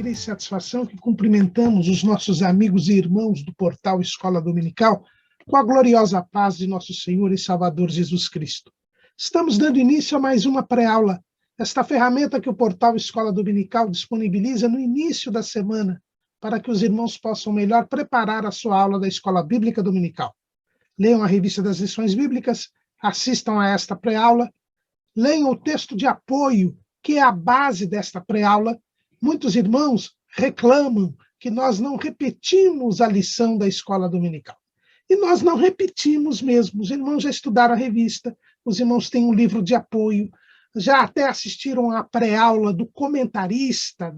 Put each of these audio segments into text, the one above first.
alegria e satisfação que cumprimentamos os nossos amigos e irmãos do portal Escola Dominical com a gloriosa paz de nosso Senhor e Salvador Jesus Cristo. Estamos dando início a mais uma pré-aula, esta ferramenta que o portal Escola Dominical disponibiliza no início da semana, para que os irmãos possam melhor preparar a sua aula da Escola Bíblica Dominical. Leiam a revista das lições bíblicas, assistam a esta pré-aula, leiam o texto de apoio, que é a base desta pré-aula. Muitos irmãos reclamam que nós não repetimos a lição da Escola Dominical. E nós não repetimos mesmo. Os irmãos já estudaram a revista, os irmãos têm um livro de apoio, já até assistiram à pré-aula do comentarista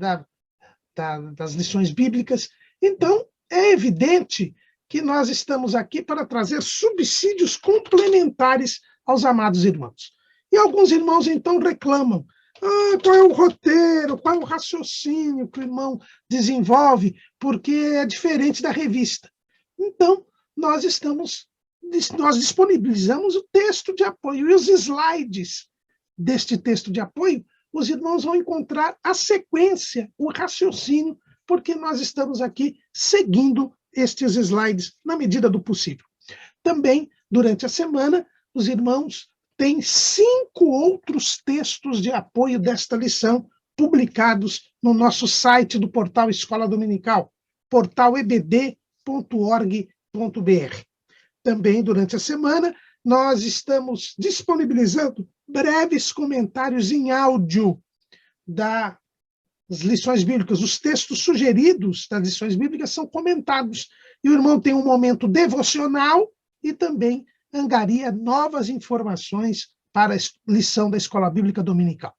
das lições bíblicas. Então, é evidente que nós estamos aqui para trazer subsídios complementares aos amados irmãos. E alguns irmãos, então, reclamam. Qual é o roteiro, qual é o raciocínio que o irmão desenvolve, porque é diferente da revista. Então, nós disponibilizamos o texto de apoio e os slides deste texto de apoio, os irmãos vão encontrar a sequência, o raciocínio, porque nós estamos aqui seguindo estes slides na medida do possível. Também, durante a semana, os irmãos têm 5 outros textos de apoio desta lição publicados no nosso site do portal Escola Dominical, portalebd.org.br. Também, durante a semana, nós estamos disponibilizando breves comentários em áudio das lições bíblicas. Os textos sugeridos das lições bíblicas são comentados. E o irmão tem um momento devocional e também angaria novas informações para a lição da Escola Bíblica Dominical.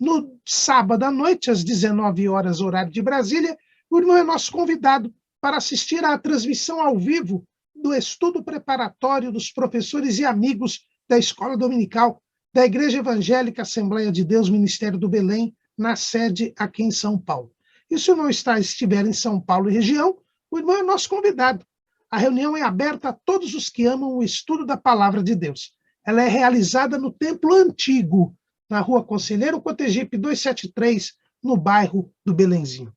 No sábado à noite, às 19 horas, horário de Brasília, o irmão é nosso convidado para assistir à transmissão ao vivo do estudo preparatório dos professores e amigos da Escola Dominical da Igreja Evangélica Assembleia de Deus, Ministério do Belém, na sede aqui em São Paulo. E se o irmão estiver em São Paulo e região, o irmão é nosso convidado. A reunião é aberta a todos os que amam o estudo da Palavra de Deus. Ela é realizada no Templo Antigo, na Rua Conselheiro Cotegipe 273, no bairro do Belenzinho.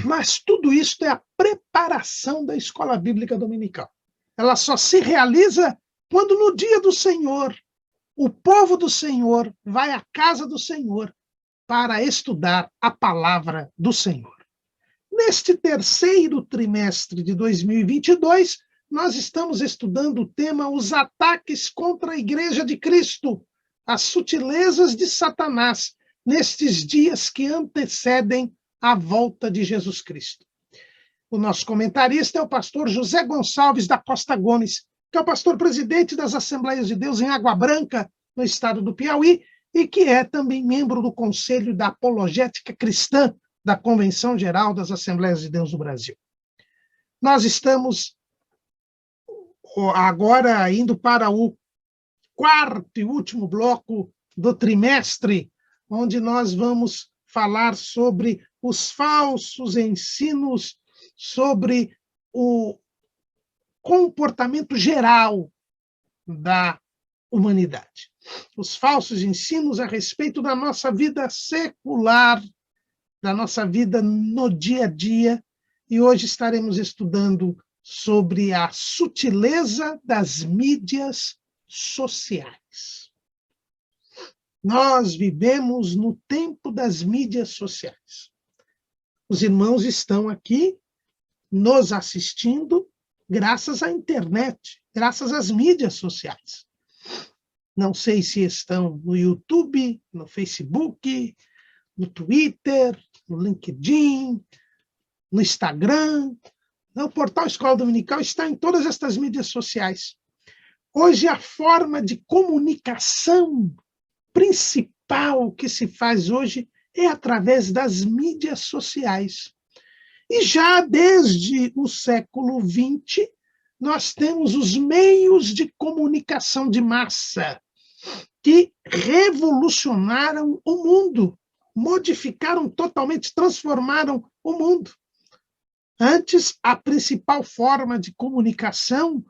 Mas tudo isso é a preparação da Escola Bíblica Dominical. Ela só se realiza quando no dia do Senhor, o povo do Senhor vai à casa do Senhor para estudar a palavra do Senhor. Neste terceiro trimestre de 2022, nós estamos estudando o tema Os ataques contra a Igreja de Cristo, as sutilezas de Satanás, nestes dias que antecedem a volta de Jesus Cristo. O nosso comentarista é o pastor José Gonçalves da Costa Gomes, que é o pastor presidente das Assembleias de Deus em Água Branca, no estado do Piauí, e que é também membro do Conselho da Apologética Cristã da Convenção Geral das Assembleias de Deus do Brasil. Nós estamos agora indo para o quarto e último bloco do trimestre, onde nós vamos falar sobre os falsos ensinos sobre o comportamento geral da humanidade. Os falsos ensinos a respeito da nossa vida secular, da nossa vida no dia a dia, e hoje estaremos estudando sobre a sutileza das mídias sociais. Nós vivemos no tempo das mídias sociais. Os irmãos estão aqui nos assistindo graças à internet, graças às mídias sociais. Não sei se estão no YouTube, no Facebook, no Twitter, no LinkedIn, no Instagram. O portal Escola Dominical está em todas estas mídias sociais. Hoje, a forma de comunicação principal que se faz hoje é através das mídias sociais. E já desde o século XX, nós temos os meios de comunicação de massa que revolucionaram o mundo, modificaram totalmente, transformaram o mundo. Antes, a principal forma de comunicação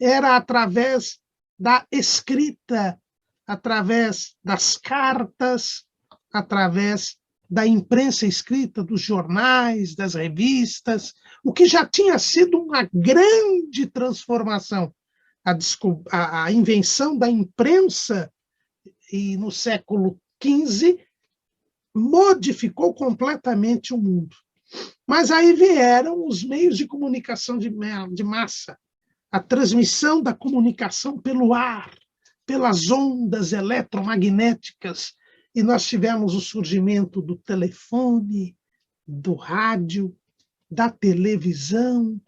era através da escrita, através das cartas, através da imprensa escrita, dos jornais, das revistas, o que já tinha sido uma grande transformação. A invenção da imprensa e no século XV modificou completamente o mundo. Mas aí vieram os meios de comunicação de massa, a transmissão da comunicação pelo ar, pelas ondas eletromagnéticas, e nós tivemos o surgimento do telefone, do rádio, da televisão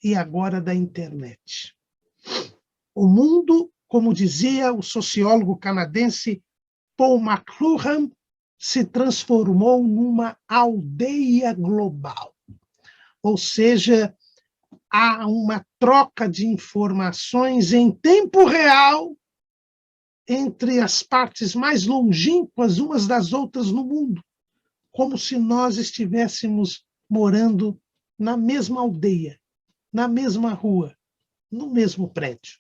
e agora da internet. O mundo, como dizia o sociólogo canadense Paul McLuhan, se transformou numa aldeia global. Ou seja, há uma troca de informações em tempo real entre as partes mais longínquas umas das outras no mundo, como se nós estivéssemos morando na mesma aldeia, na mesma rua, no mesmo prédio.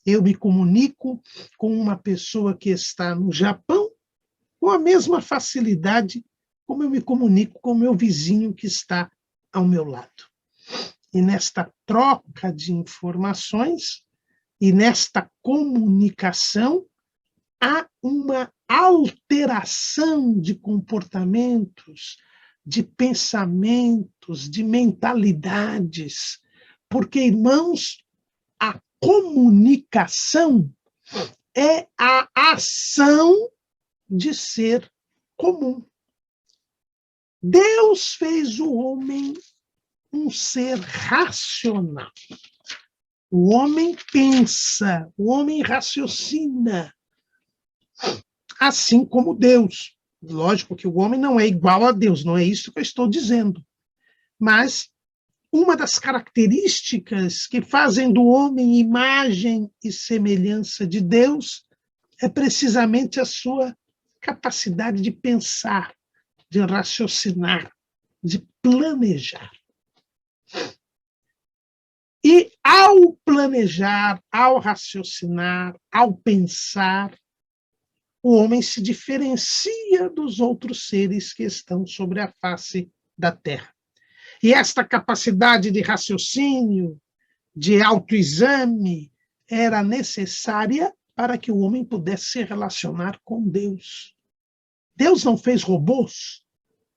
Eu me comunico com uma pessoa que está no Japão com a mesma facilidade como eu me comunico com o meu vizinho que está ao meu lado. E nesta troca de informações e nesta comunicação há uma alteração de comportamentos, de pensamentos, de mentalidades, porque, irmãos, a comunicação é a ação de ser comum. Deus fez o homem um ser racional. O homem pensa, o homem raciocina, assim como Deus. Lógico que o homem não é igual a Deus, não é isso que eu estou dizendo. Mas uma das características que fazem do homem imagem e semelhança de Deus é precisamente a sua capacidade de pensar, de raciocinar, de planejar. E ao planejar, ao raciocinar, ao pensar, o homem se diferencia dos outros seres que estão sobre a face da Terra. E esta capacidade de raciocínio, de autoexame, era necessária para que o homem pudesse se relacionar com Deus. Deus não fez robôs,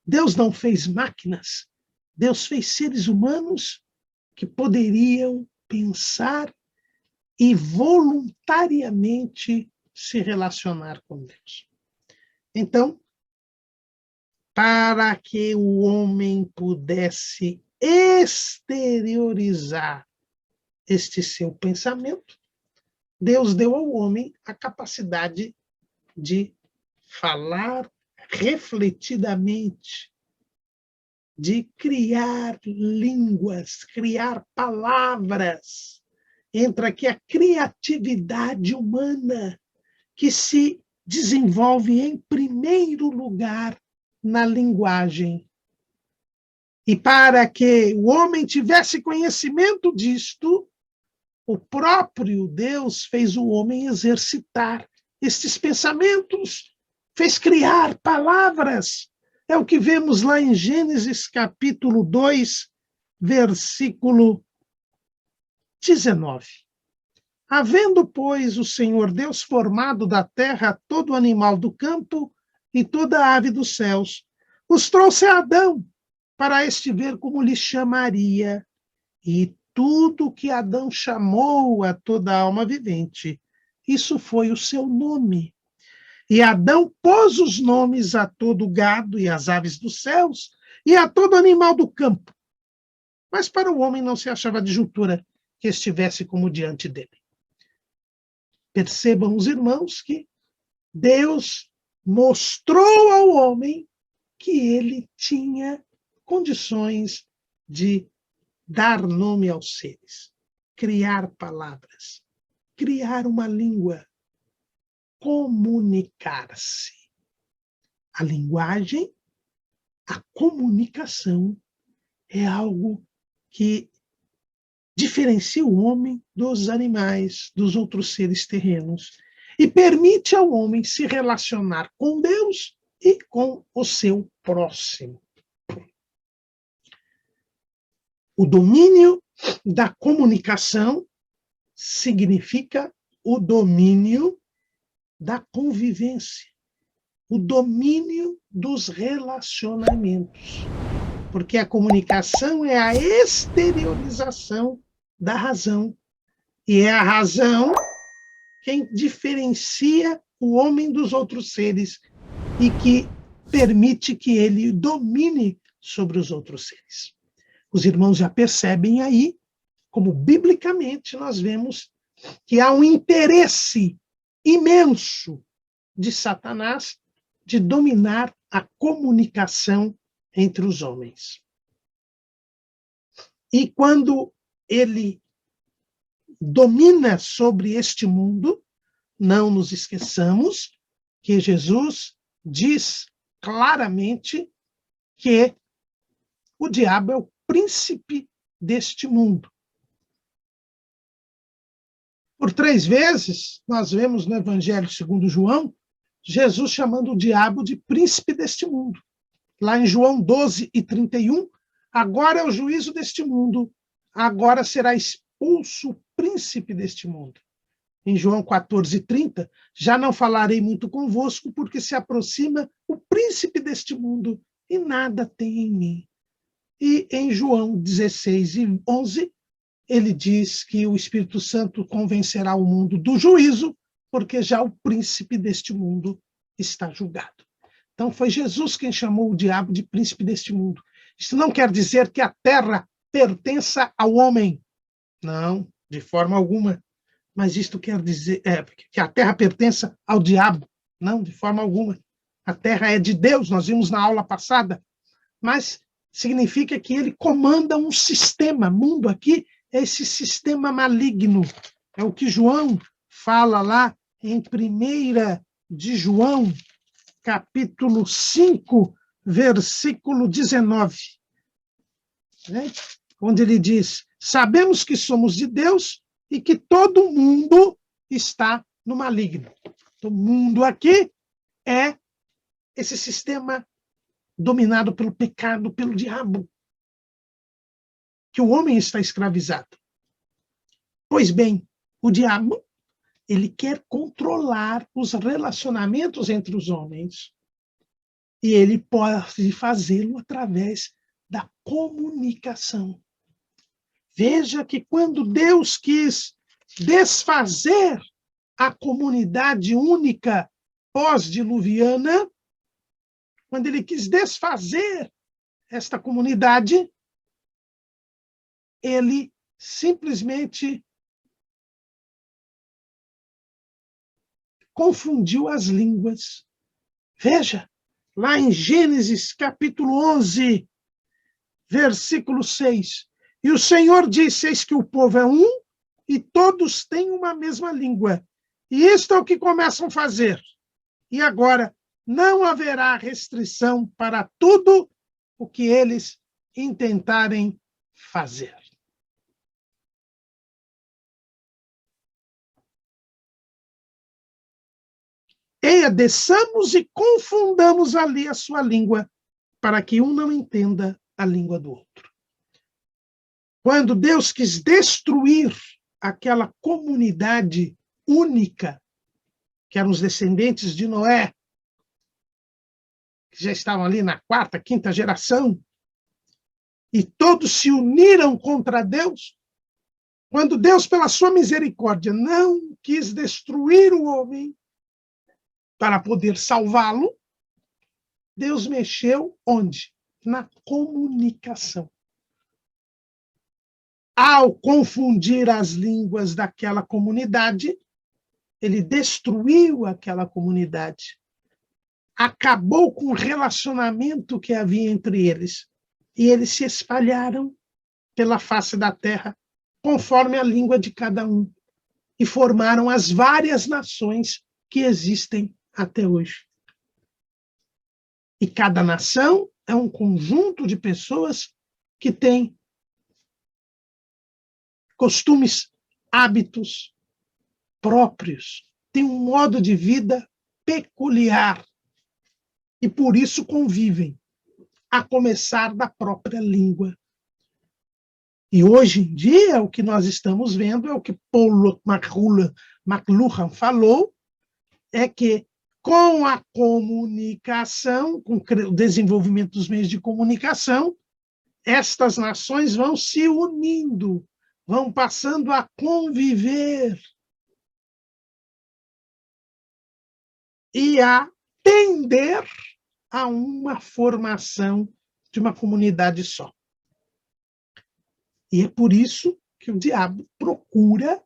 Deus não fez máquinas, Deus fez seres humanos que poderiam pensar e voluntariamente se relacionar com Deus. Então, para que o homem pudesse exteriorizar este seu pensamento, Deus deu ao homem a capacidade de falar refletidamente, de criar línguas, criar palavras. Entra aqui a criatividade humana, que se desenvolve em primeiro lugar na linguagem. E para que o homem tivesse conhecimento disto, o próprio Deus fez o homem exercitar estes pensamentos, fez criar palavras. É o que vemos lá em Gênesis capítulo 2, versículo 19. Havendo, pois, o Senhor Deus formado da terra todo animal do campo e toda ave dos céus, os trouxe a Adão, para este ver como lhe chamaria. E tudo que Adão chamou a toda alma vivente, isso foi o seu nome. E Adão pôs os nomes a todo o gado e às aves dos céus e a todo animal do campo. Mas para o homem não se achava disjuntura que estivesse como diante dele. Percebam os irmãos que Deus mostrou ao homem que ele tinha condições de dar nome aos seres, criar palavras, criar uma língua, comunicar-se. A linguagem, a comunicação é algo que diferencia o homem dos animais, dos outros seres terrenos. e permite ao homem se relacionar com Deus e com o seu próximo. O domínio da comunicação significa o domínio da convivência, o domínio dos relacionamentos. Porque a comunicação é a exteriorização da razão. E é a razão quem diferencia o homem dos outros seres e que permite que ele domine sobre os outros seres. Os irmãos já percebem aí, como biblicamente nós vemos que há um interesse imenso de Satanás de dominar a comunicação entre os homens. E quando ele domina sobre este mundo, não nos esqueçamos que Jesus diz claramente que o diabo é o príncipe deste mundo. Por 3 vezes, nós vemos no Evangelho segundo João, Jesus chamando o diabo de príncipe deste mundo. Lá em João 12:31, agora é o juízo deste mundo, agora será expulso o príncipe deste mundo. Em João 14:30, já não falarei muito convosco, porque se aproxima o príncipe deste mundo, e nada tem em mim. E em João 16:11, ele diz que o Espírito Santo convencerá o mundo do juízo, porque já o príncipe deste mundo está julgado. Então foi Jesus quem chamou o diabo de príncipe deste mundo. Isso não quer dizer que a terra pertença ao homem. Não, de forma alguma. Mas isto quer dizer que a terra pertença ao diabo. Não, de forma alguma. A terra é de Deus, nós vimos na aula passada. Mas significa que ele comanda um sistema. Mundo aqui é esse sistema maligno. É o que João fala lá em 1 de João, capítulo 5, versículo 19. Né? Onde ele diz, sabemos que somos de Deus e que todo mundo está no maligno. O mundo aqui é esse sistema dominado pelo pecado, pelo diabo, que o homem está escravizado. Pois bem, o diabo, ele quer controlar os relacionamentos entre os homens e ele pode fazê-lo através da comunicação. Veja que quando Deus quis desfazer a comunidade única pós-diluviana, quando ele quis desfazer esta comunidade, ele simplesmente confundiu as línguas. Veja, lá em Gênesis capítulo 11, versículo 6, e o Senhor disse, eis que o povo é um, e todos têm uma mesma língua. E isto é o que começam a fazer. E agora, não haverá restrição para tudo o que eles intentarem fazer. Eia, desçamos e confundamos ali a sua língua, para que um não entenda a língua do outro. Quando Deus quis destruir aquela comunidade única, que eram os descendentes de Noé, que já estavam ali na 4ª, 5ª geração, e todos se uniram contra Deus, quando Deus, pela sua misericórdia, não quis destruir o homem para poder salvá-lo, Deus mexeu onde? Na comunicação. Ao confundir as línguas daquela comunidade, ele destruiu aquela comunidade. Acabou com o relacionamento que havia entre eles. E eles se espalharam pela face da terra, conforme a língua de cada um. E formaram as várias nações que existem até hoje. E cada nação é um conjunto de pessoas que têm costumes, hábitos próprios, têm um modo de vida peculiar e por isso convivem, a começar da própria língua. E hoje em dia, o que nós estamos vendo é o que Paul McLuhan falou, é que com a comunicação, com o desenvolvimento dos meios de comunicação, estas nações vão se unindo, vão passando a conviver e a tender a uma formação de uma comunidade só. E é por isso que o diabo procura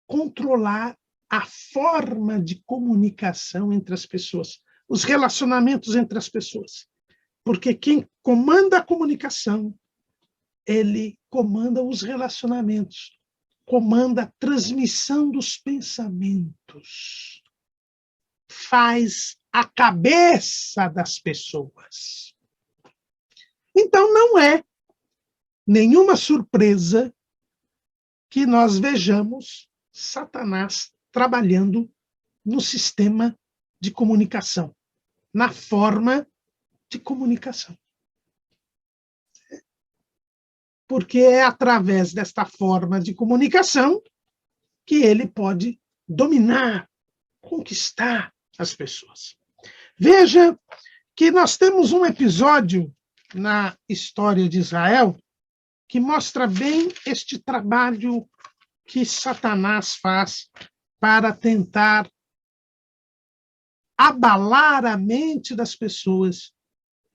controlar a forma de comunicação entre as pessoas, os relacionamentos entre as pessoas. Porque quem comanda a comunicação, ele comanda os relacionamentos, comanda a transmissão dos pensamentos, faz a cabeça das pessoas. Então, não é nenhuma surpresa que nós vejamos Satanás trabalhando no sistema de comunicação, na forma de comunicação. Porque é através desta forma de comunicação que ele pode dominar, conquistar as pessoas. Veja que nós temos um episódio na história de Israel que mostra bem este trabalho que Satanás faz para tentar abalar a mente das pessoas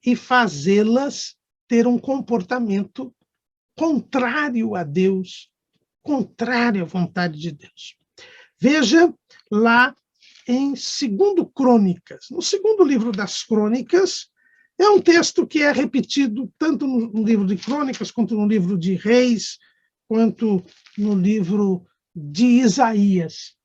e fazê-las ter um comportamento contrário a Deus, contrário à vontade de Deus. Veja lá em 2 Crônicas. No segundo livro das Crônicas, é um texto que é repetido tanto no livro de Crônicas, quanto no livro de Reis, quanto no livro de Isaías,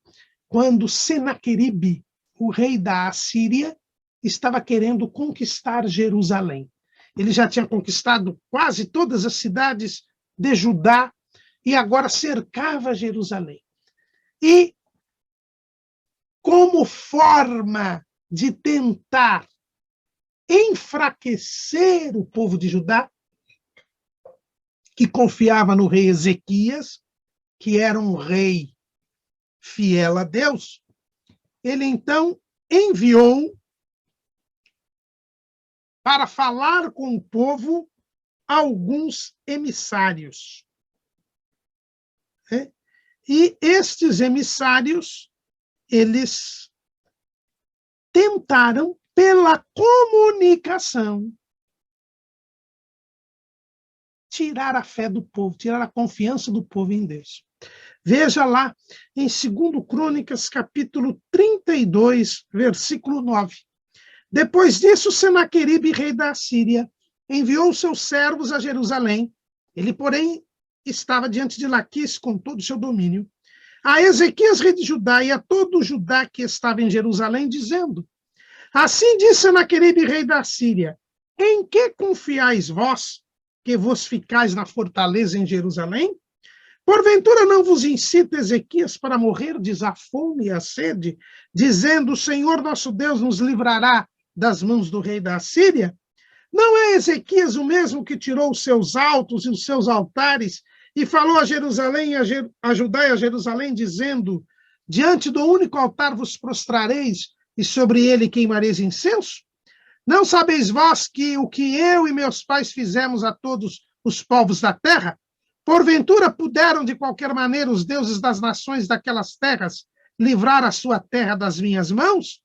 quando Senaqueribe, o rei da Assíria, estava querendo conquistar Jerusalém. Ele já tinha conquistado quase todas as cidades de Judá e agora cercava Jerusalém. E, como forma de tentar enfraquecer o povo de Judá, que confiava no rei Ezequias, que era um rei fiel a Deus, ele então enviou para falar com o povo alguns emissários. E estes emissários, eles tentaram, pela comunicação, tirar a fé do povo, tirar a confiança do povo em Deus. Veja lá em 2 Crônicas, capítulo 32, versículo 9. Depois disso, Senaqueribe, rei da Assíria, enviou seus servos a Jerusalém. Ele, porém, estava diante de Laquis com todo o seu domínio. A Ezequias, rei de Judá, e a todo o Judá que estava em Jerusalém, dizendo: assim disse Senaqueribe, rei da Assíria: em que confiais vós, que vos ficais na fortaleza em Jerusalém? Porventura não vos incita Ezequias para morrerdes à fome e à sede, dizendo: o Senhor nosso Deus nos livrará das mãos do rei da Assíria? Não é Ezequias o mesmo que tirou os seus altos e os seus altares e falou a Jerusalém, a Judá e a Jerusalém, dizendo: diante do único altar vos prostrareis e sobre ele queimareis incenso? Não sabeis vós que o que eu e meus pais fizemos a todos os povos da terra? Porventura puderam, de qualquer maneira, os deuses das nações daquelas terras livrar a sua terra das minhas mãos?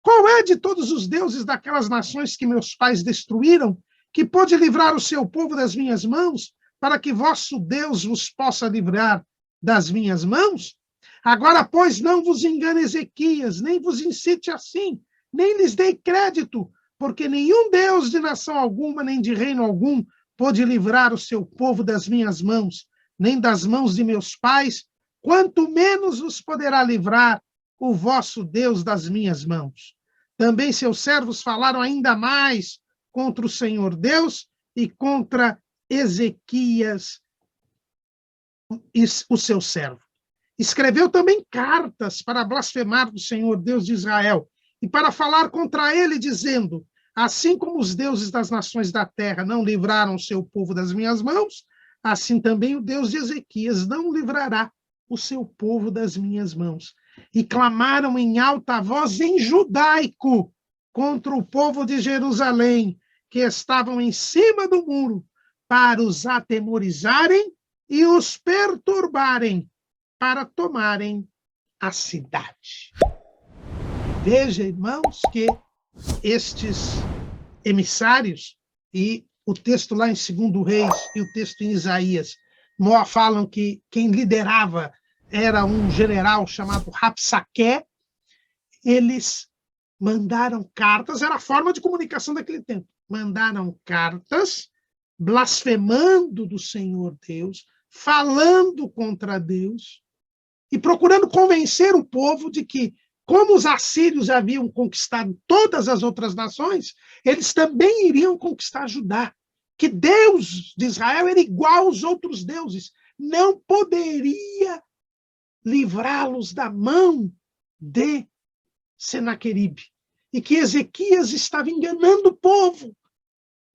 Qual é de todos os deuses daquelas nações que meus pais destruíram, que pôde livrar o seu povo das minhas mãos, para que vosso Deus vos possa livrar das minhas mãos? Agora, pois, não vos engane Ezequias, nem vos incite assim, nem lhes dei crédito, porque nenhum Deus de nação alguma, nem de reino algum, pôde livrar o seu povo das minhas mãos, nem das mãos de meus pais, quanto menos vos poderá livrar o vosso Deus das minhas mãos. Também seus servos falaram ainda mais contra o Senhor Deus e contra Ezequias, o seu servo. Escreveu também cartas para blasfemar do Senhor Deus de Israel e para falar contra ele, dizendo: assim como os deuses das nações da terra não livraram o seu povo das minhas mãos, assim também o Deus de Ezequias não livrará o seu povo das minhas mãos. E clamaram em alta voz em judaico contra o povo de Jerusalém, que estavam em cima do muro, para os atemorizarem e os perturbarem, para tomarem a cidade. Veja, irmãos, que estes emissários, e o texto lá em 2 Reis e o texto em Isaías, falam que quem liderava era um general chamado Rapsaque. Eles mandaram cartas, era a forma de comunicação daquele tempo, mandaram cartas blasfemando do Senhor Deus, falando contra Deus e procurando convencer o povo de que, como os assírios haviam conquistado todas as outras nações, eles também iriam conquistar Judá, que Deus de Israel era igual aos outros deuses, não poderia livrá-los da mão de Senaqueribe, e que Ezequias estava enganando o povo,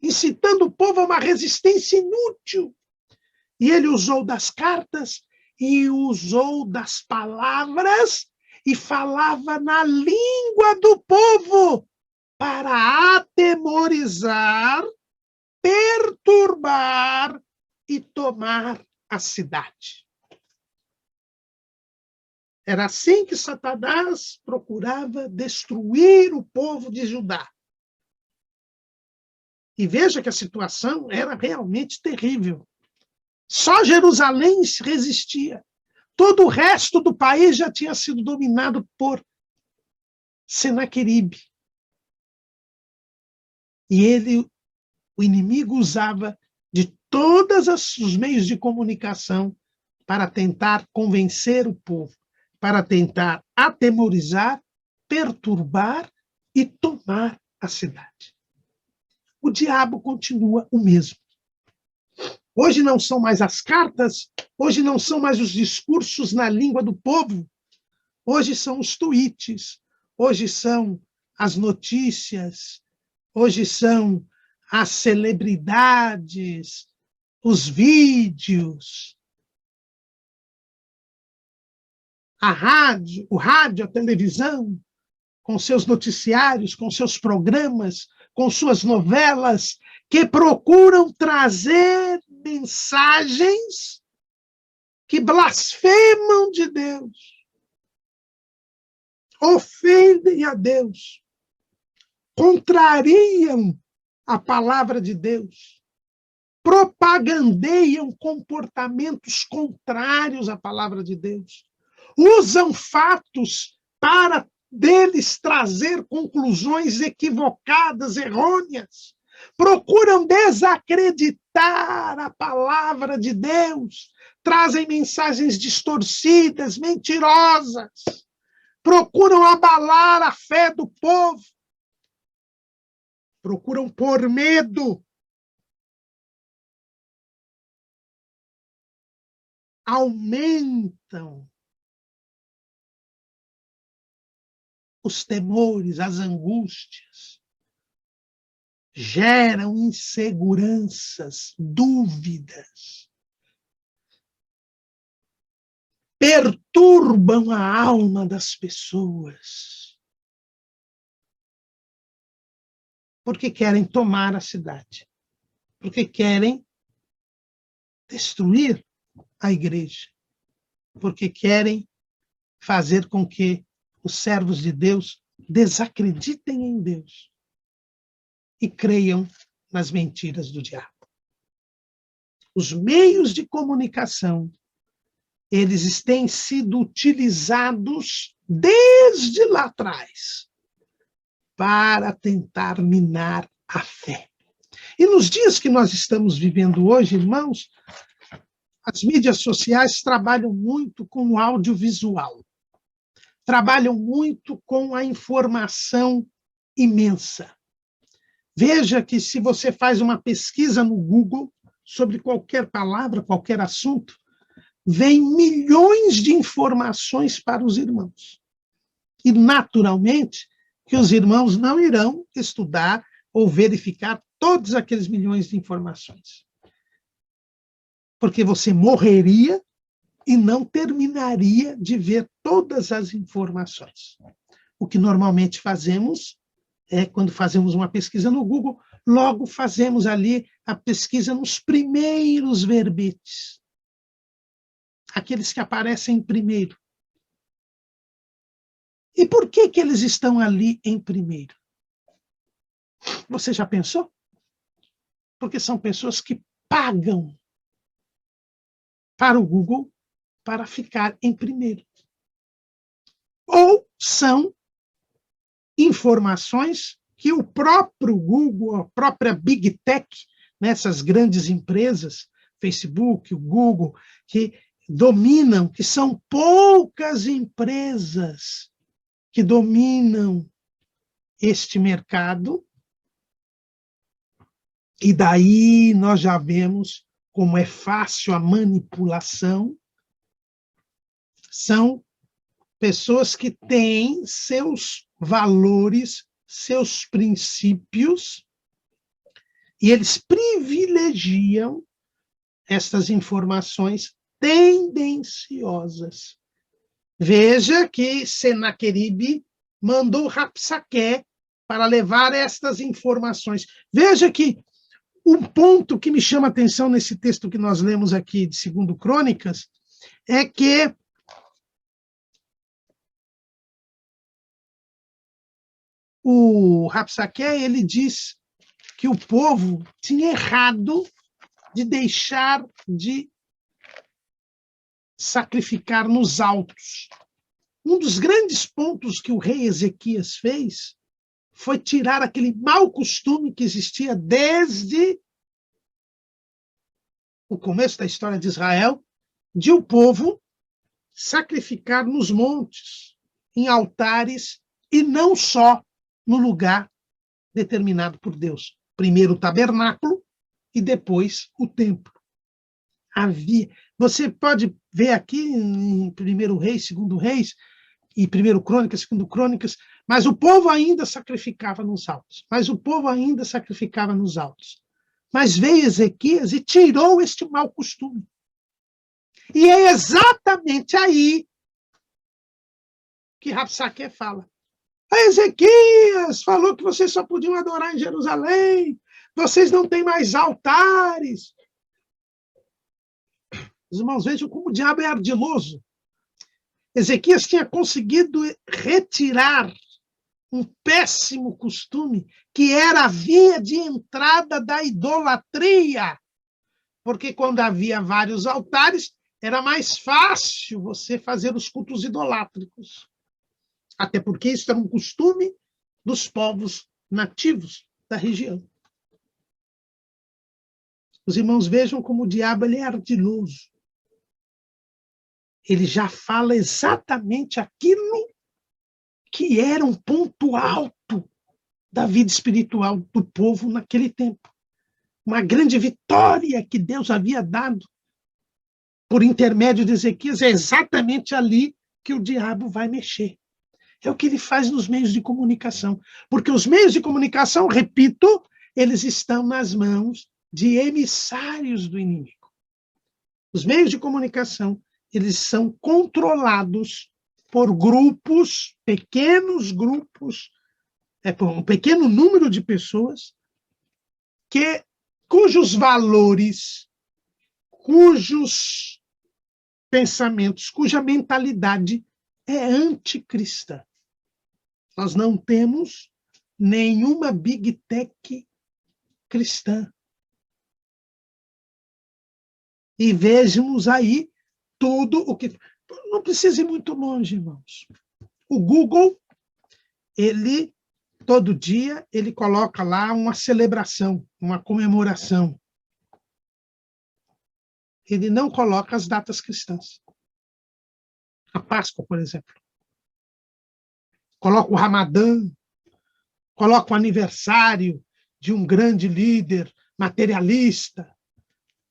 incitando o povo a uma resistência inútil. E ele usou das cartas e usou das palavras e falava na língua do povo para atemorizar, perturbar e tomar a cidade. Era assim que Satanás procurava destruir o povo de Judá. E veja que a situação era realmente terrível. Só Jerusalém se resistia. Todo o resto do país já tinha sido dominado por Senaqueribe. E o inimigo usava de todos os meios de comunicação para tentar convencer o povo, para tentar atemorizar, perturbar e tomar a cidade. O diabo continua o mesmo. Hoje não são mais as cartas, hoje não são mais os discursos na língua do povo, hoje são os tweets, hoje são as notícias, hoje são as celebridades, os vídeos, o rádio, a televisão, com seus noticiários, com seus programas, com suas novelas, que procuram trazer mensagens que blasfemam de Deus, ofendem a Deus, contrariam a palavra de Deus, propagandeiam comportamentos contrários à palavra de Deus, usam fatos para deles trazer conclusões equivocadas, errôneas, procuram desacreditar a palavra de Deus, trazem mensagens distorcidas, mentirosas, procuram abalar a fé do povo, procuram pôr medo, aumentam os temores, as angústias, geram inseguranças, dúvidas, perturbam a alma das pessoas, porque querem tomar a cidade, porque querem destruir a igreja, porque querem fazer com que os servos de Deus desacreditem em Deus e creiam nas mentiras do diabo. Os meios de comunicação, eles têm sido utilizados desde lá atrás para tentar minar a fé. E nos dias que nós estamos vivendo hoje, irmãos, as mídias sociais trabalham muito com o audiovisual, trabalham muito com a informação imensa. Veja que se você faz uma pesquisa no Google sobre qualquer palavra, qualquer assunto, vem milhões de informações para os irmãos. E, naturalmente, que os irmãos não irão estudar ou verificar todos aqueles milhões de informações. Porque você morreria e não terminaria de ver todas as informações. O que normalmente fazemos é, quando fazemos uma pesquisa no Google, logo fazemos ali a pesquisa nos primeiros verbetes. Aqueles que aparecem primeiro. E por que que eles estão ali em primeiro? Você já pensou? Porque são pessoas que pagam para o Google para ficar em primeiro. Ou são informações que o próprio Google, a própria Big Tech, nessas grandes empresas, Facebook, o Google, que dominam, que são poucas empresas que dominam este mercado, e daí nós já vemos como é fácil a manipulação. São pessoas que têm seus valores, seus princípios, e eles privilegiam estas informações tendenciosas. Veja que Senaqueribe mandou Rapsaque para levar estas informações. Veja que um ponto que me chama a atenção nesse texto que nós lemos aqui de 2 Crônicas é que o Rapsaque, ele diz que o povo tinha errado de deixar de sacrificar nos altos. Um dos grandes pontos que o rei Ezequias fez foi tirar aquele mau costume que existia desde o começo da história de Israel, de o povo sacrificar nos montes, em altares, e não só no lugar determinado por Deus. Primeiro o tabernáculo e depois o templo. Você pode ver aqui em 1 Reis, 2 Reis, e 1 Crônicas, 2 Crônicas, mas o povo ainda sacrificava nos altos. Mas veio Ezequias e tirou este mau costume. E é exatamente aí que Rapsaque fala. Ezequias falou que vocês só podiam adorar em Jerusalém, vocês não têm mais altares. Os irmãos, vejam como o diabo é ardiloso. Ezequias tinha conseguido retirar um péssimo costume, que era a via de entrada da idolatria. Porque quando havia vários altares, era mais fácil você fazer os cultos idolátricos. Até porque isso era um costume dos povos nativos da região. Os irmãos vejam como o diabo ele é ardiloso. Ele já fala exatamente aquilo que era um ponto alto da vida espiritual do povo naquele tempo. Uma grande vitória que Deus havia dado por intermédio de Ezequias, é exatamente ali que o diabo vai mexer. É o que ele faz nos meios de comunicação. Porque os meios de comunicação, repito, eles estão nas mãos de emissários do inimigo. Os meios de comunicação, eles são controlados por grupos, pequenos grupos, por um pequeno número de pessoas, cujos valores, cujos pensamentos, cuja mentalidade é anticristã. Nós não temos nenhuma Big Tech cristã. E vejamos aí tudo o que... Não precisa ir muito longe, irmãos. O Google, ele, todo dia, ele coloca lá uma celebração, uma comemoração. Ele não coloca as datas cristãs. A Páscoa, por exemplo. Coloca o Ramadã, coloca o aniversário de um grande líder materialista.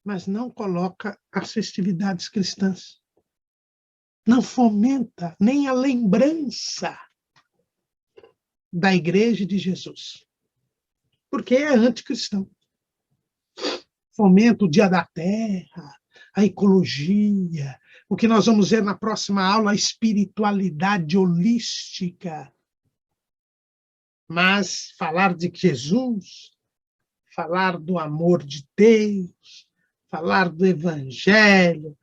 mas não coloca as festividades cristãs. Não fomenta nem a lembrança da igreja de Jesus, porque é anticristão. Fomenta o Dia da Terra, a ecologia, o que nós vamos ver na próxima aula, a espiritualidade holística. Mas falar de Jesus, falar do amor de Deus, falar do Evangelho,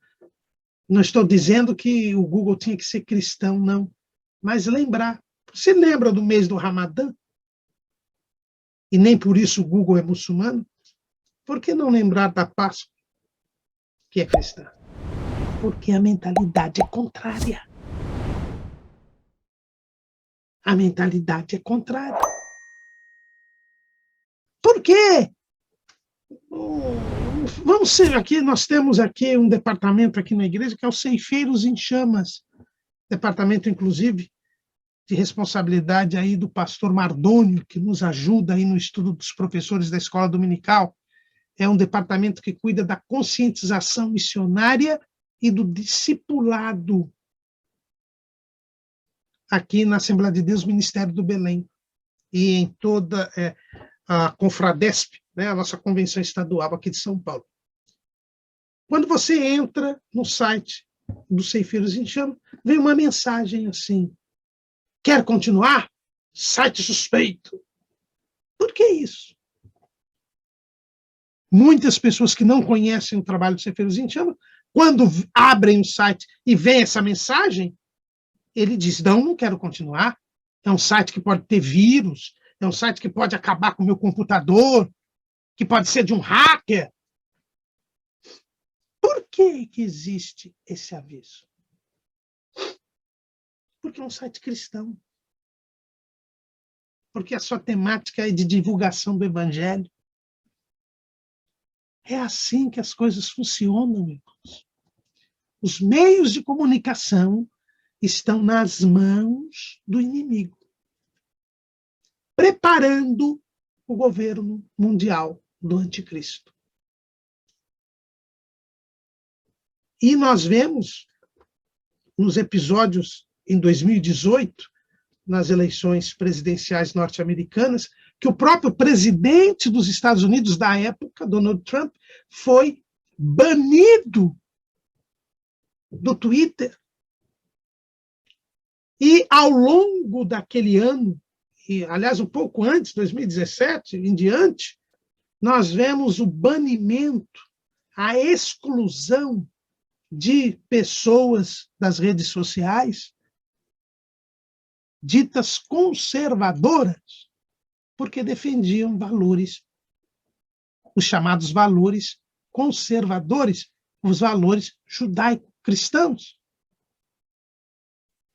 não estou dizendo que o Google tinha que ser cristão, não, mas lembrar. Você lembra do mês do Ramadã? E nem por isso o Google é muçulmano? Por que não lembrar da Páscoa, que é cristã? Porque a mentalidade é contrária. A mentalidade é contrária. Por quê? Vamos ser aqui, nós temos aqui um departamento aqui na igreja que é o Ceifeiros em Chamas, departamento, inclusive, de responsabilidade aí do pastor Mardônio, que nos ajuda aí no estudo dos professores da escola dominical. É um departamento que cuida da conscientização missionária e do discipulado aqui na Assembleia de Deus, Ministério do Belém, e em toda a Confradesp, né, a nossa convenção estadual aqui de São Paulo. Quando você entra no site do Ceifeiros em Chamas, vem uma mensagem assim: quer continuar? Site suspeito. Por que isso? Muitas pessoas que não conhecem o trabalho do Ceifeiros em Chamas, quando abrem o site e vem essa mensagem, ele diz: não quero continuar. É um site que pode ter vírus, é um site que pode acabar com o meu computador, que pode ser de um hacker. Por que existe esse aviso? Porque é um site cristão. Porque a sua temática é de divulgação do Evangelho. É assim que as coisas funcionam, irmãos. Os meios de comunicação estão nas mãos do inimigo, preparando o governo mundial do anticristo. E nós vemos nos episódios em 2018, nas eleições presidenciais norte-americanas, que o próprio presidente dos Estados Unidos da época, Donald Trump, foi banido do Twitter. E ao longo daquele ano, e aliás um pouco antes, 2017 em diante, nós vemos o banimento, a exclusão de pessoas das redes sociais ditas conservadoras, porque defendiam valores, os chamados valores conservadores, os valores judaico-cristãos.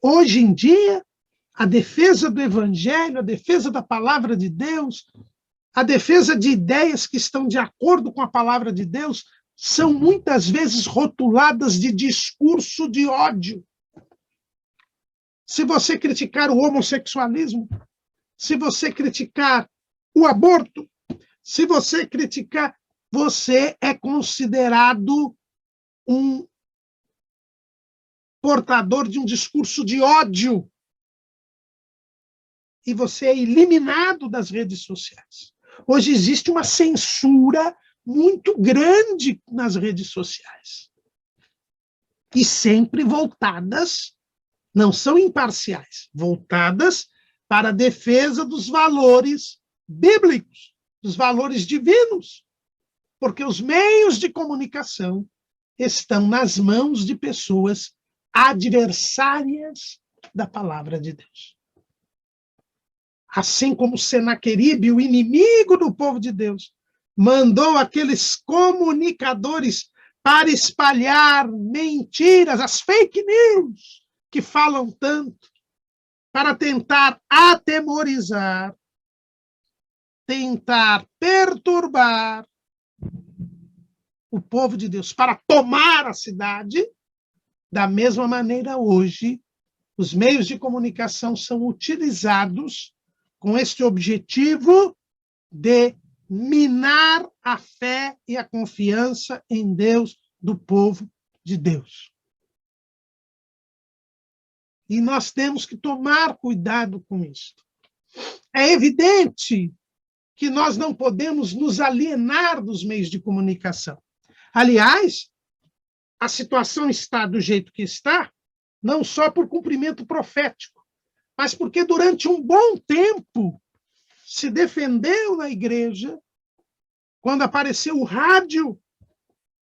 Hoje em dia, a defesa do Evangelho, a defesa da palavra de Deus, a defesa de ideias que estão de acordo com a palavra de Deus, são muitas vezes rotuladas de discurso de ódio. Se você criticar o homossexualismo, se você criticar o aborto, se você criticar, você é considerado um portador de um discurso de ódio. E você é eliminado das redes sociais. Hoje existe uma censura muito grande nas redes sociais. E sempre voltadas, não são imparciais, voltadas para a defesa dos valores bíblicos, dos valores divinos. Porque os meios de comunicação estão nas mãos de pessoas adversárias da palavra de Deus. Assim como Senaqueribe, o inimigo do povo de Deus, mandou aqueles comunicadores para espalhar mentiras, as fake news, que falam tanto, para tentar atemorizar, tentar perturbar o povo de Deus, para tomar a cidade. Da mesma maneira, hoje, os meios de comunicação são utilizados com este objetivo de minar a fé e a confiança em Deus do povo de Deus. E nós temos que tomar cuidado com isso. É evidente que nós não podemos nos alienar dos meios de comunicação. Aliás, a situação está do jeito que está, não só por cumprimento profético, mas porque durante um bom tempo se defendeu na igreja, quando apareceu o rádio,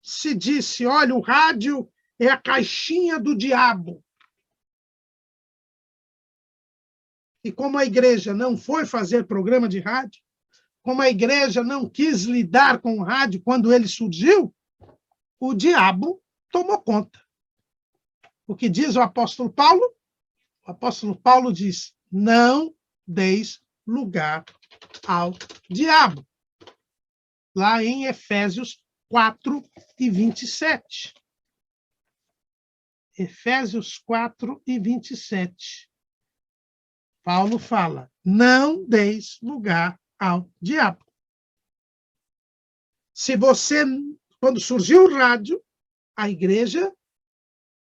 se disse, olha, o rádio é a caixinha do diabo. E como a igreja não foi fazer programa de rádio, como a igreja não quis lidar com o rádio quando ele surgiu, o diabo tomou conta. O que diz o apóstolo Paulo? O apóstolo Paulo diz, não deis lugar ao diabo. Lá em Efésios 4 e 27. Efésios 4 e 27. Paulo fala, não deis lugar ao diabo. Se você, quando surgiu o rádio, a igreja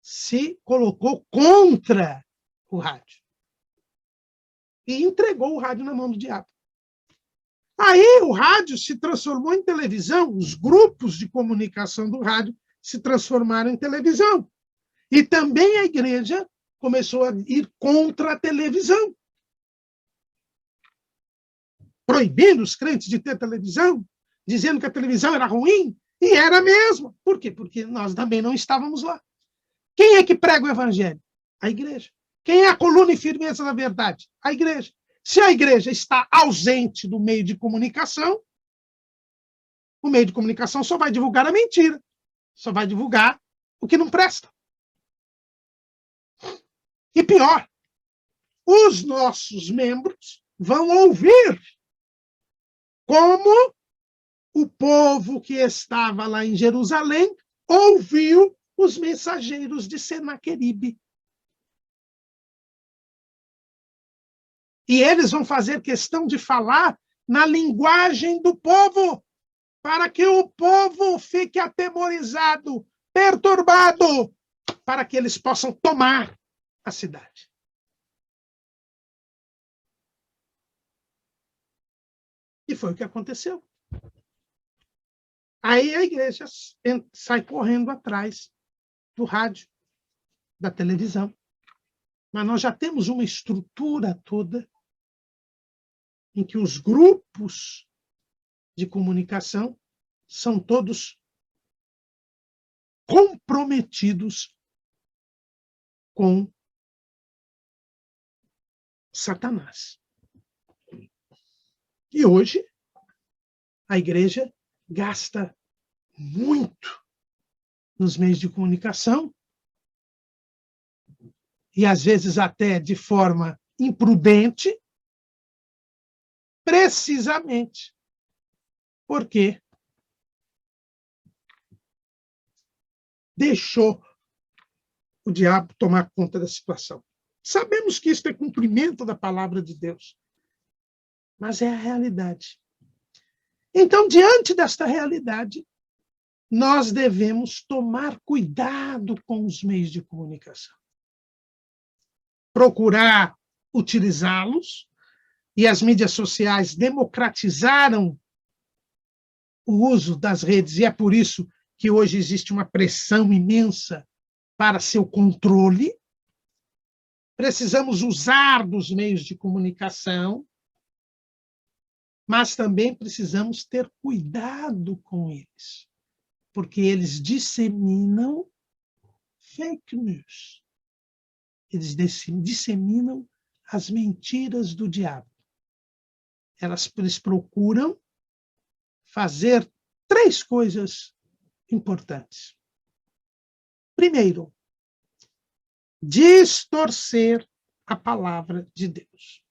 se colocou contra o rádio e entregou o rádio na mão do diabo. Aí o rádio se transformou em televisão, os grupos de comunicação do rádio se transformaram em televisão. E também a igreja começou a ir contra a televisão, proibindo os crentes de ter televisão, dizendo que a televisão era ruim, e era mesmo. Por quê? Porque nós também não estávamos lá. Quem é que prega o evangelho? A igreja. Quem é a coluna e firmeza da verdade? A igreja. Se a igreja está ausente do meio de comunicação, o meio de comunicação só vai divulgar a mentira, só vai divulgar o que não presta. E pior, os nossos membros vão ouvir como o povo que estava lá em Jerusalém ouviu os mensageiros de Senaqueribe. E eles vão fazer questão de falar na linguagem do povo, para que o povo fique atemorizado, perturbado, para que eles possam tomar a cidade. E foi o que aconteceu. Aí a igreja sai correndo atrás do rádio, da televisão. Mas nós já temos uma estrutura toda em que os grupos de comunicação são todos comprometidos com Satanás. E hoje a igreja gasta muito nos meios de comunicação e às vezes até de forma imprudente, precisamente porque deixou o diabo tomar conta da situação. Sabemos que isso é cumprimento da palavra de Deus, mas é a realidade. Então, diante desta realidade, nós devemos tomar cuidado com os meios de comunicação. Procurar utilizá-los, e as mídias sociais democratizaram o uso das redes, e é por isso que hoje existe uma pressão imensa para seu controle. Precisamos usar dos meios de comunicação, mas também precisamos ter cuidado com eles, porque eles disseminam fake news. Eles disseminam as mentiras do diabo. Eles procuram fazer 3 coisas importantes. Primeiro, distorcer a palavra de Deus.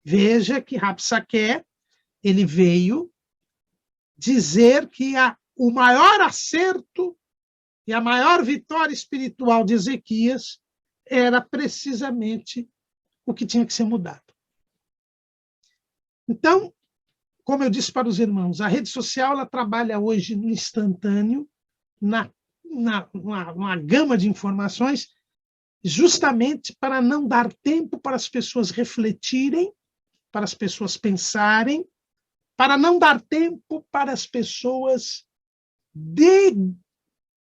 Veja que Rabsaqué, ele veio dizer que o maior acerto e a maior vitória espiritual de Ezequias era precisamente o que tinha que ser mudado. Então, como eu disse para os irmãos, a rede social ela trabalha hoje no instantâneo, numa gama de informações, justamente para não dar tempo para as pessoas refletirem, para as pessoas pensarem, para não dar tempo para as pessoas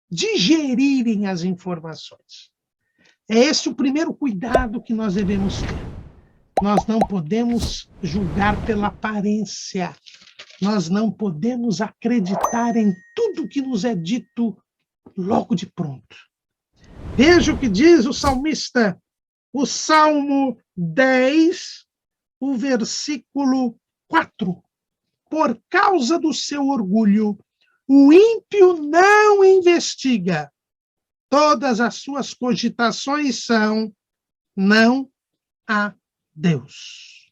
digerirem as informações. É esse o primeiro cuidado que nós devemos ter. Nós não podemos julgar pela aparência. Nós não podemos acreditar em tudo que nos é dito logo de pronto. Veja o que diz o salmista, o Salmo 10, o versículo 4. Por causa do seu orgulho, o ímpio não investiga. Todas as suas cogitações são: não há Deus.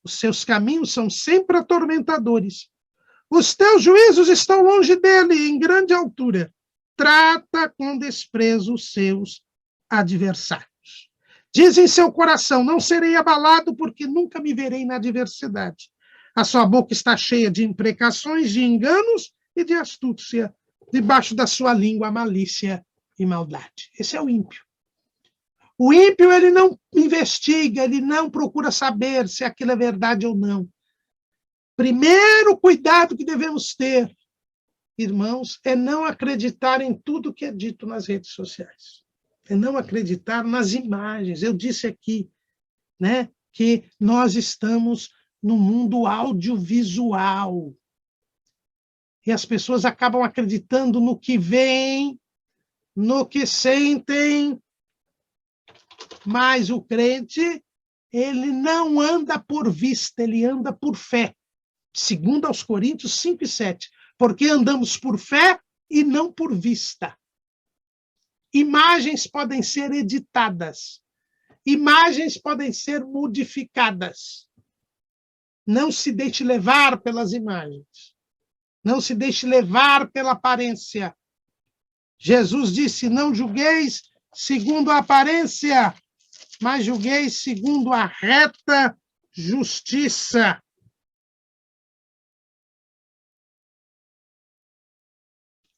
Os seus caminhos são sempre atormentadores. Os teus juízos estão longe dele, em grande altura. Trata com desprezo os seus adversários. Diz em seu coração: não serei abalado, porque nunca me verei na adversidade. A sua boca está cheia de imprecações, de enganos e de astúcia. Debaixo da sua língua, a malícia e maldade. Esse é o ímpio. O ímpio, ele não investiga, ele não procura saber se aquilo é verdade ou não. Primeiro cuidado que devemos ter, irmãos, é não acreditar em tudo que é dito nas redes sociais. É não acreditar nas imagens. Eu disse aqui, né, que nós estamos no mundo audiovisual. E as pessoas acabam acreditando no que veem, no que sentem, mas o crente, ele não anda por vista, ele anda por fé. Segundo aos Coríntios 5 e 7. Porque andamos por fé e não por vista. Imagens podem ser editadas. Imagens podem ser modificadas. Não se deixe levar pelas imagens. Não se deixe levar pela aparência. Jesus disse: não julgueis segundo a aparência, mas julgueis segundo a reta justiça.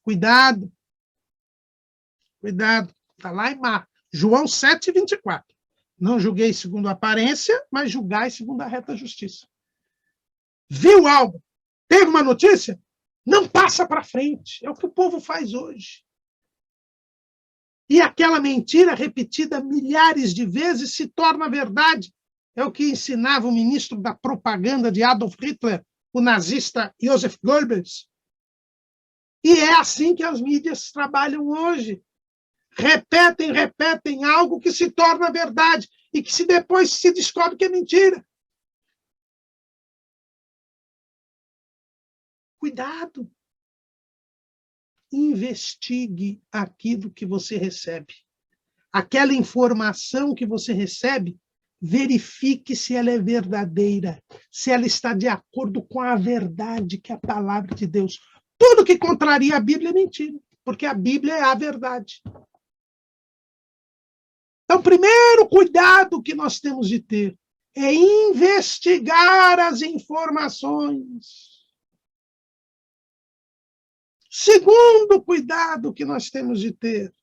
Cuidado. Cuidado. Está lá em João 7, 24. Não julgueis segundo a aparência, mas julgai segundo a reta justiça. Viu algo? Teve uma notícia? Não passa para frente. É o que o povo faz hoje. E aquela mentira repetida milhares de vezes se torna verdade. É o que ensinava o ministro da propaganda de Adolf Hitler, o nazista Joseph Goebbels. E é assim que as mídias trabalham hoje. Repetem algo que se torna verdade e que depois se descobre que é mentira. Cuidado. Investigue aquilo que você recebe. Aquela informação que você recebe, verifique se ela é verdadeira, se ela está de acordo com a verdade, que é a palavra de Deus. Tudo que contraria a Bíblia é mentira, porque a Bíblia é a verdade. Então, o primeiro cuidado que nós temos de ter é investigar as informações. Segundo cuidado que nós temos de ter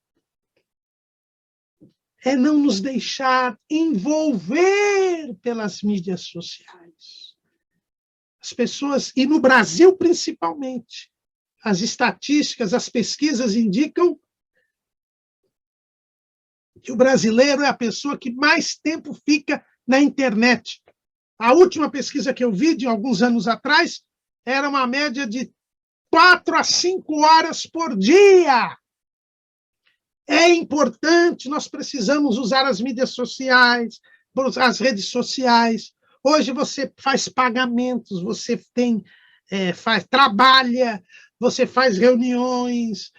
é não nos deixar envolver pelas mídias sociais. As pessoas, e no Brasil principalmente, as estatísticas, as pesquisas indicam que o brasileiro é a pessoa que mais tempo fica na internet. A última pesquisa que eu vi, de alguns anos atrás, era uma média de 4 a 5 horas por dia. É importante, nós precisamos usar as mídias sociais, as redes sociais. Hoje você faz pagamentos, você trabalha, você faz reuniões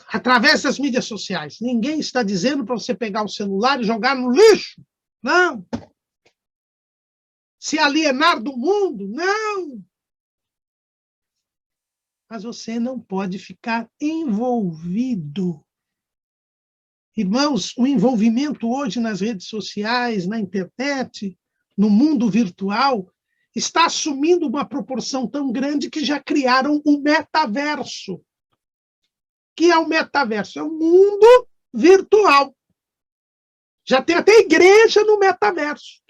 através das mídias sociais. Ninguém está dizendo para você pegar o celular e jogar no lixo. Não. Se alienar do mundo. Não. Mas você não pode ficar envolvido. Irmãos, o envolvimento hoje nas redes sociais, na internet, no mundo virtual, está assumindo uma proporção tão grande que já criaram o metaverso. O que é o metaverso? É um mundo virtual. Já tem até igreja no metaverso.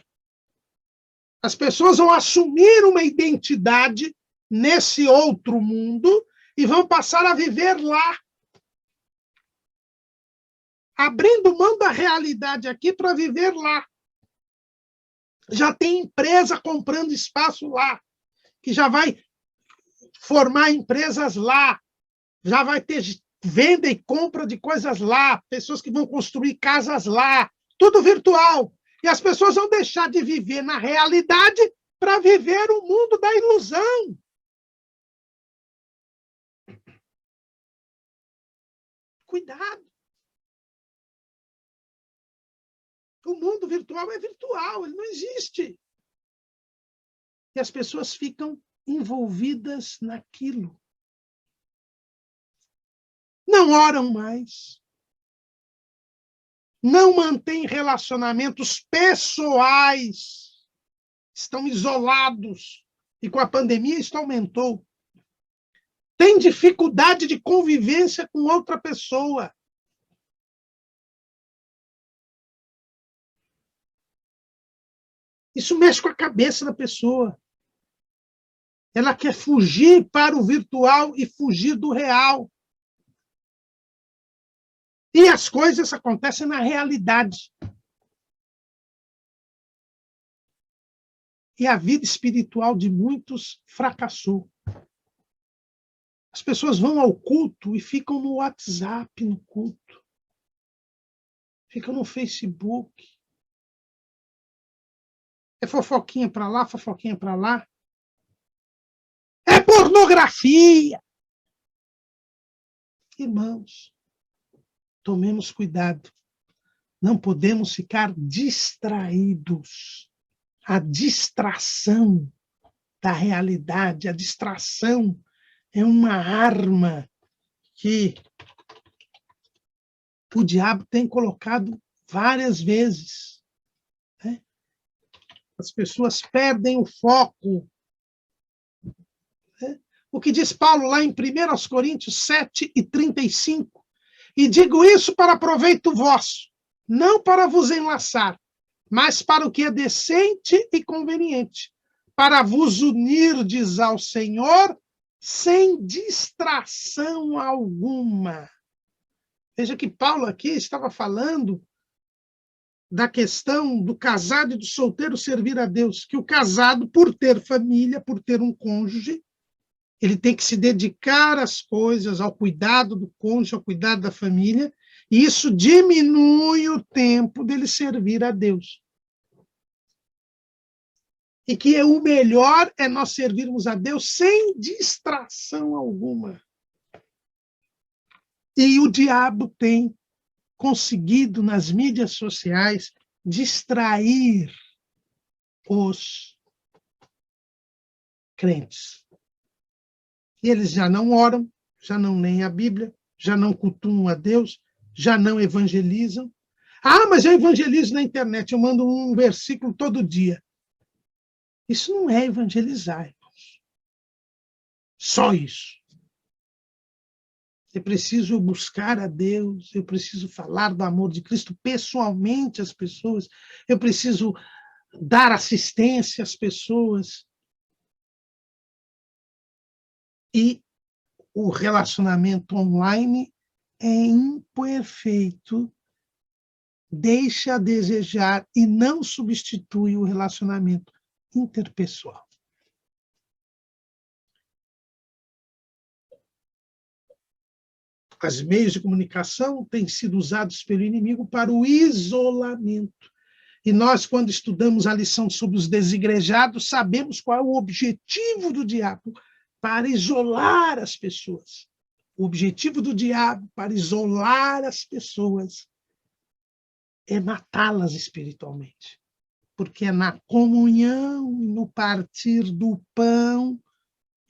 As pessoas vão assumir uma identidade nesse outro mundo e vão passar a viver lá, abrindo mão da realidade aqui para viver lá. Já tem empresa comprando espaço lá, que já vai formar empresas lá, já vai ter venda e compra de coisas lá, pessoas que vão construir casas lá, tudo virtual. E as pessoas vão deixar de viver na realidade para viver o mundo da ilusão. Cuidado. O mundo virtual é virtual, ele não existe. E as pessoas ficam envolvidas naquilo. Não oram mais. Não mantêm relacionamentos pessoais. Estão isolados. E com a pandemia isso aumentou. Tem dificuldade de convivência com outra pessoa. Isso mexe com a cabeça da pessoa. Ela quer fugir para o virtual e fugir do real. E as coisas acontecem na realidade. E a vida espiritual de muitos fracassou. As pessoas vão ao culto e ficam no WhatsApp no culto. Ficam no Facebook. É fofoquinha para lá, fofoquinha para lá. É pornografia! Irmãos, tomemos cuidado. Não podemos ficar distraídos. A distração da realidade, a distração é uma arma que o diabo tem colocado várias vezes. Né? As pessoas perdem o foco. Né? O que diz Paulo lá em 1 Coríntios 7:35. E digo isso para proveito vosso, não para vos enlaçar, mas para o que é decente e conveniente, para vos unirdes ao Senhor sem distração alguma. Veja que Paulo aqui estava falando da questão do casado e do solteiro servir a Deus, que o casado, por ter família, por ter um cônjuge, ele tem que se dedicar às coisas, ao cuidado do cônjuge, ao cuidado da família, e isso diminui o tempo dele servir a Deus. E que o melhor é nós servirmos a Deus sem distração alguma. E o diabo tem conseguido, nas mídias sociais, distrair os crentes. E eles já não oram, já não leem a Bíblia, já não cultuam a Deus, já não evangelizam. Ah, mas eu evangelizo na internet, eu mando um versículo todo dia. Isso não é evangelizar, irmãos. Só isso. Eu preciso buscar a Deus, eu preciso falar do amor de Cristo pessoalmente às pessoas, eu preciso dar assistência às pessoas. E o relacionamento online é imperfeito, deixa a desejar e não substitui o relacionamento interpessoal. Os meios de comunicação têm sido usados pelo inimigo para o isolamento. E nós, quando estudamos a lição sobre os desigrejados, sabemos qual é o objetivo do diabo para isolar as pessoas. O objetivo do diabo para isolar as pessoas é matá-las espiritualmente. Porque é na comunhão, no partir do pão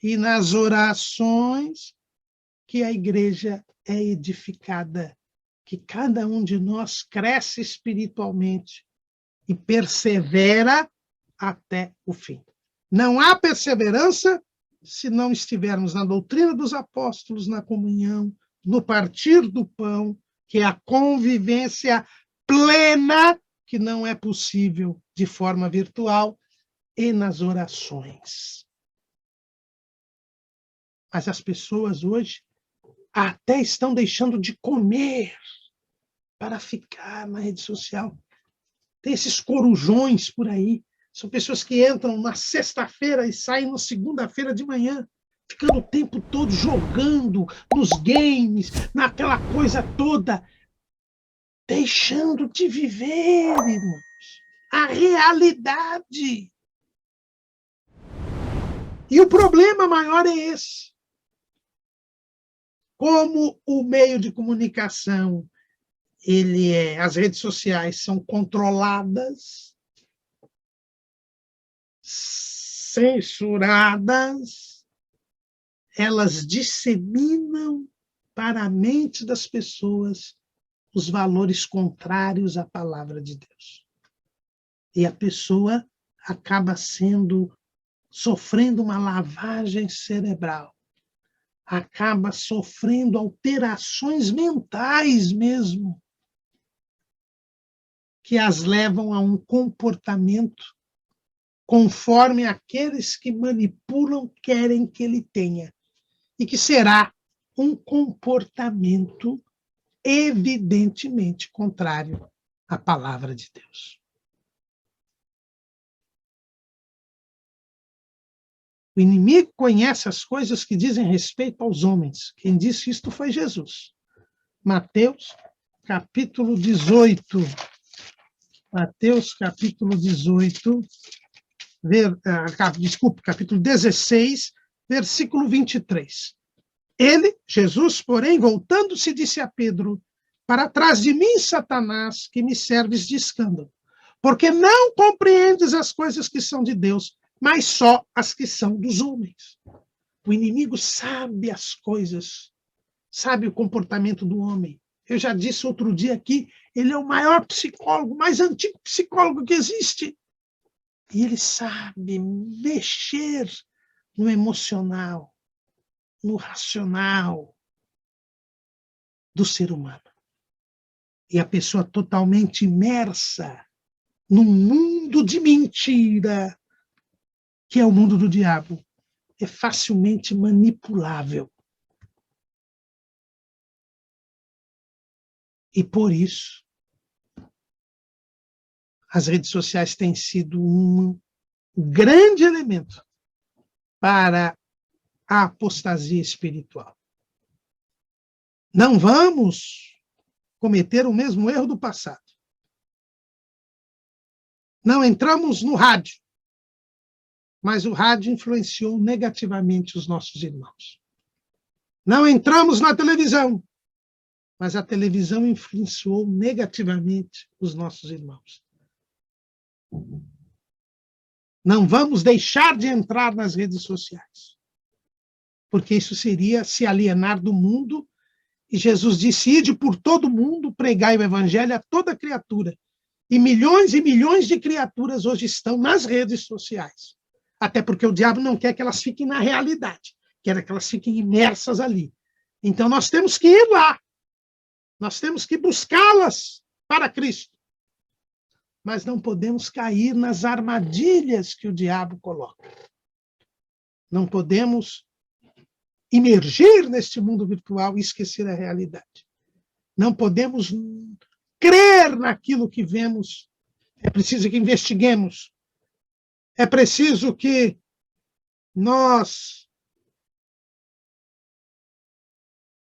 e nas orações que a igreja é edificada, que cada um de nós cresce espiritualmente e persevera até o fim. Não há perseverança se não estivermos na doutrina dos apóstolos, na comunhão, no partir do pão, que é a convivência plena, que não é possível de forma virtual, e nas orações. Mas as pessoas hoje até estão deixando de comer para ficar na rede social. Tem esses corujões por aí. São pessoas que entram na sexta-feira e saem na segunda-feira de manhã, ficando o tempo todo jogando nos games, naquela coisa toda, deixando de viver, irmãos, a realidade. E o problema maior é esse. Como o meio de comunicação, as redes sociais são controladas, censuradas, elas disseminam para a mente das pessoas os valores contrários à palavra de Deus. E a pessoa acaba sofrendo uma lavagem cerebral, acaba sofrendo alterações mentais mesmo, que as levam a um comportamento conforme aqueles que manipulam querem que ele tenha, e que será um comportamento evidentemente contrário à palavra de Deus. O inimigo conhece as coisas que dizem respeito aos homens. Quem disse isto foi Jesus. Mateus, capítulo 18. Mateus, capítulo 18, capítulo 16, versículo 23. Ele, Jesus, porém, voltando-se, disse a Pedro: para trás de mim, Satanás, que me serves de escândalo, porque não compreendes as coisas que são de Deus, mas só as que são dos homens. O inimigo sabe as coisas, sabe o comportamento do homem. Eu já disse outro dia aqui, ele é o maior psicólogo, mais antigo psicólogo que existe. E ele sabe mexer no emocional, no racional do ser humano. E a pessoa totalmente imersa num mundo de mentira, que é o mundo do diabo, é facilmente manipulável. E por isso, as redes sociais têm sido um grande elemento para a apostasia espiritual. Não vamos cometer o mesmo erro do passado. Não entramos no rádio, mas o rádio influenciou negativamente os nossos irmãos. Não entramos na televisão, mas a televisão influenciou negativamente os nossos irmãos. Não vamos deixar de entrar nas redes sociais, porque isso seria se alienar do mundo, e Jesus disse: ide por todo mundo, pregai o evangelho a toda criatura. E milhões de criaturas hoje estão nas redes sociais. Até porque o diabo não quer que elas fiquem na realidade, quer que elas fiquem imersas ali. Então nós temos que ir lá, nós temos que buscá-las para Cristo. Mas não podemos cair nas armadilhas que o diabo coloca. Não podemos imergir neste mundo virtual e esquecer a realidade. Não podemos crer naquilo que vemos. É preciso que investiguemos. É preciso que nós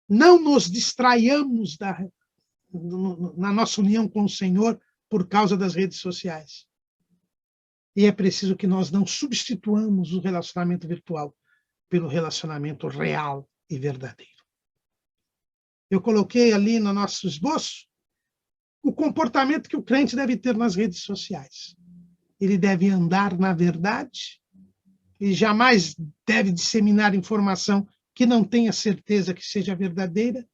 não nos distraiamos na nossa união com o Senhor por causa das redes sociais. E é preciso que nós não substituamos o relacionamento virtual pelo relacionamento real e verdadeiro. Eu coloquei ali no nosso esboço o comportamento que o crente deve ter nas redes sociais. Ele deve andar na verdade e jamais deve disseminar informação que não tenha certeza que seja verdadeira.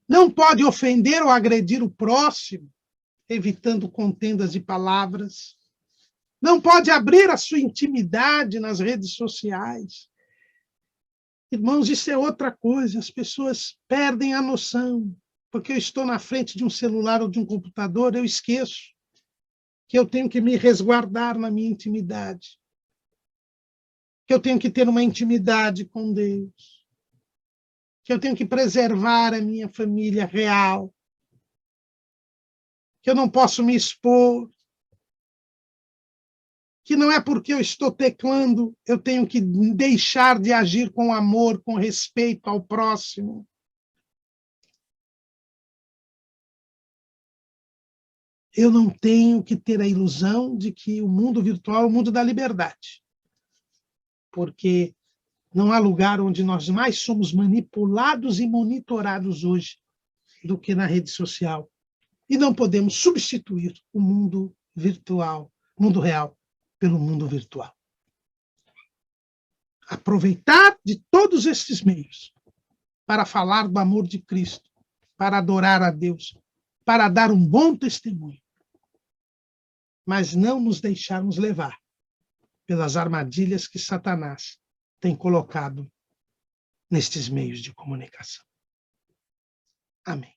Não pode ofender ou agredir o próximo, evitando contendas de palavras. não pode abrir a sua intimidade nas redes sociais. Irmãos, isso é outra coisa, as pessoas perdem a noção. Porque eu estou na frente de um celular ou de um computador, eu esqueço que eu tenho que me resguardar na minha intimidade, que eu tenho que ter uma intimidade com Deus, que eu tenho que preservar a minha família real, que eu não posso me expor, que não é porque eu estou teclando, eu tenho que deixar de agir com amor, com respeito ao próximo. Eu não tenho que ter a ilusão de que o mundo virtual é o mundo da liberdade. Porque não há lugar onde nós mais somos manipulados e monitorados hoje do que na rede social. E não podemos substituir o mundo virtual, mundo real, pelo mundo virtual. Aproveitar de todos estes meios para falar do amor de Cristo, para adorar a Deus, para dar um bom testemunho, mas não nos deixarmos levar pelas armadilhas que Satanás tem colocado nestes meios de comunicação. Amém.